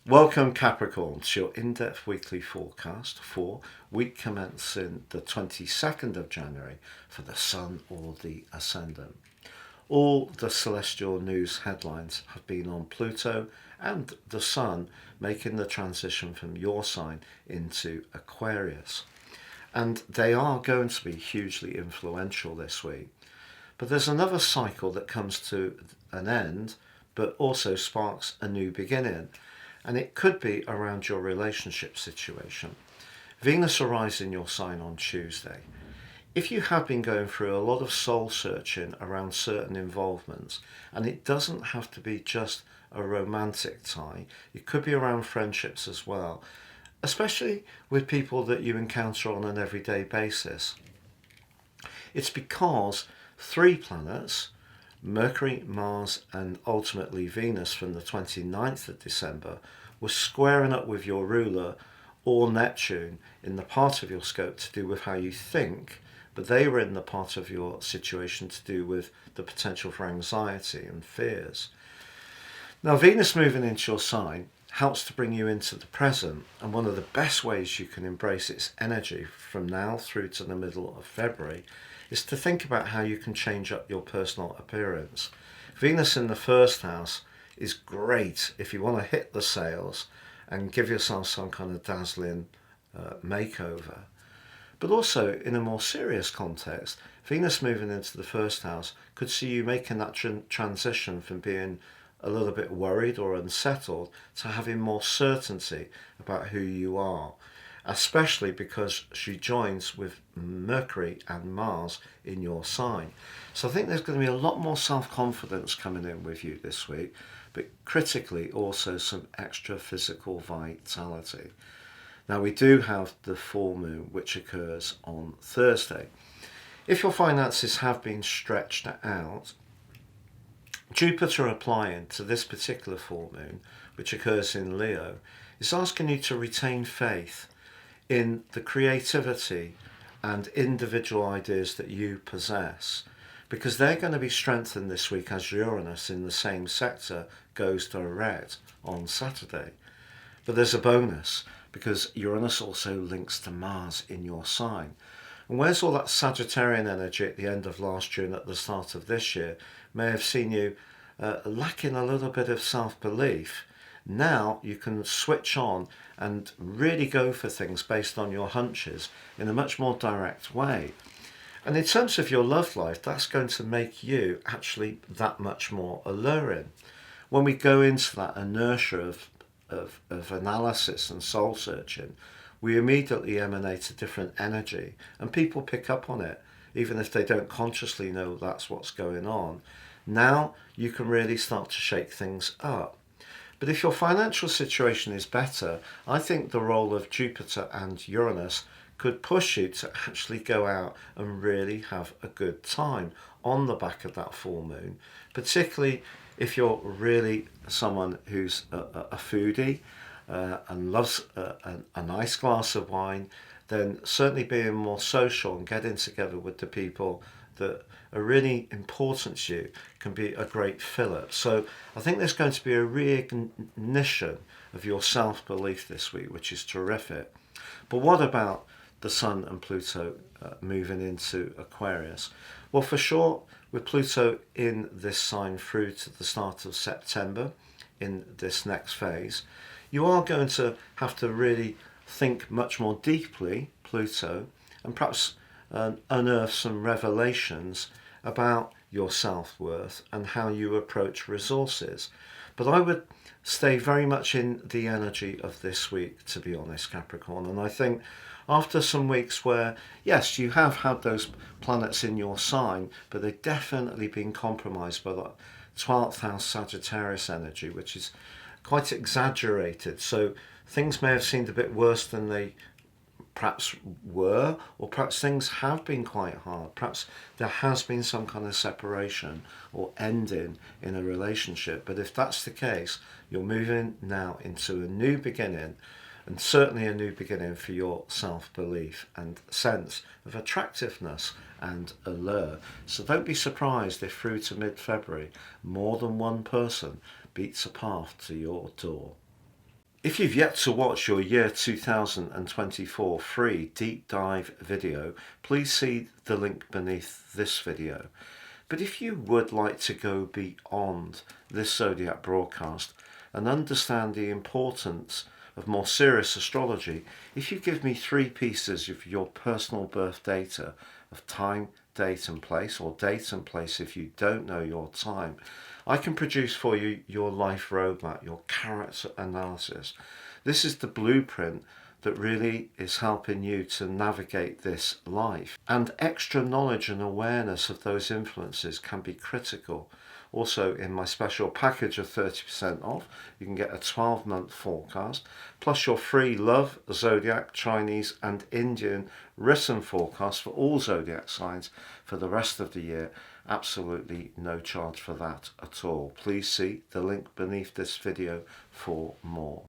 Welcome Capricorn to your in-depth weekly forecast for week commencing the 22nd of January for the Sun or the Ascendant. All the celestial news headlines have been on Pluto and the Sun making the transition from your sign into Aquarius. And they are going to be hugely influential this week. But there's another cycle that comes to an end but also sparks a new beginning. And it could be around your relationship situation. Venus arrives in your sign on Tuesday. If you have been going through a lot of soul searching around certain involvements, and it doesn't have to be just a romantic tie, it could be around friendships as well, especially with people that you encounter on an everyday basis. It's because three planets, Mercury, Mars and ultimately Venus from the 29th of December were squaring up with your ruler or Neptune in the part of your scope to do with how you think, but they were in the part of your situation to do with the potential for anxiety and fears. Now Venus moving into your sign helps to bring you into the present, and one of the best ways you can embrace its energy from now through to the middle of February is to think about how you can change up your personal appearance. Venus in the first house is great if you want to hit the sails and give yourself some kind of dazzling makeover. But also in a more serious context, Venus moving into the first house could see you making that transition from being a little bit worried or unsettled to having more certainty about who you are, especially because she joins with Mercury and Mars in your sign. So I think there's going to be a lot more self-confidence coming in with you this week, but critically also some extra physical vitality. Now we do have the full moon which occurs on Thursday. If your finances have been stretched out, Jupiter applying to this particular full moon, which occurs in Leo, is asking you to retain faith in the creativity and individual ideas that you possess, because they're going to be strengthened this week as Uranus in the same sector goes direct on Saturday. But there's a bonus, because Uranus also links to Mars in your sign. And whereas all that Sagittarian energy at the end of last year and at the start of this year may have seen you lacking a little bit of self-belief, now you can switch on and really go for things based on your hunches in a much more direct way. And in terms of your love life, that's going to make you actually that much more alluring. When we go into that inertia of analysis and soul searching, we immediately emanate a different energy, and people pick up on it, even if they don't consciously know that's what's going on. Now you can really start to shake things up. But if your financial situation is better, I think the role of Jupiter and Uranus could push you to actually go out and really have a good time on the back of that full moon, particularly if you're really someone who's a foodie and loves a nice glass of wine, then certainly being more social and getting together with the people that are really important to you can be a great filler. So I think there's going to be a reignition of your self-belief this week, which is terrific. But what about the Sun and Pluto moving into Aquarius? Well, for sure, with Pluto in this sign through to the start of September in this next phase, you are going to have to really think much more deeply, Pluto, and perhaps unearth some revelations about your self-worth and how you approach resources. But I would stay very much in the energy of this week, to be honest, Capricorn. And I think after some weeks where, yes, you have had those planets in your sign, but they've definitely been compromised by that 12th house Sagittarius energy, which is quite exaggerated. So things may have seemed a bit worse than they perhaps were, or perhaps things have been quite hard. Perhaps there has been some kind of separation or ending in a relationship. But if that's the case, you're moving now into a new beginning, and certainly a new beginning for your self-belief and sense of attractiveness and allure. So don't be surprised if through to mid-February, more than one person beats a path to your door. If you've yet to watch your year 2024 free deep dive video, please see the link beneath this video. But if you would like to go beyond this zodiac broadcast and understand the importance of more serious astrology, if you give me 3 pieces of your personal birth data of time, date and place, or date and place if you don't know your time, I can produce for you your life roadmap, your character analysis. This is the blueprint that really is helping you to navigate this life. And extra knowledge and awareness of those influences can be critical. Also, in my special package of 30% off, you can get a 12-month forecast, plus your free love, zodiac, Chinese and Indian written forecast for all zodiac signs for the rest of the year. Absolutely no charge for that at all. Please see the link beneath this video for more.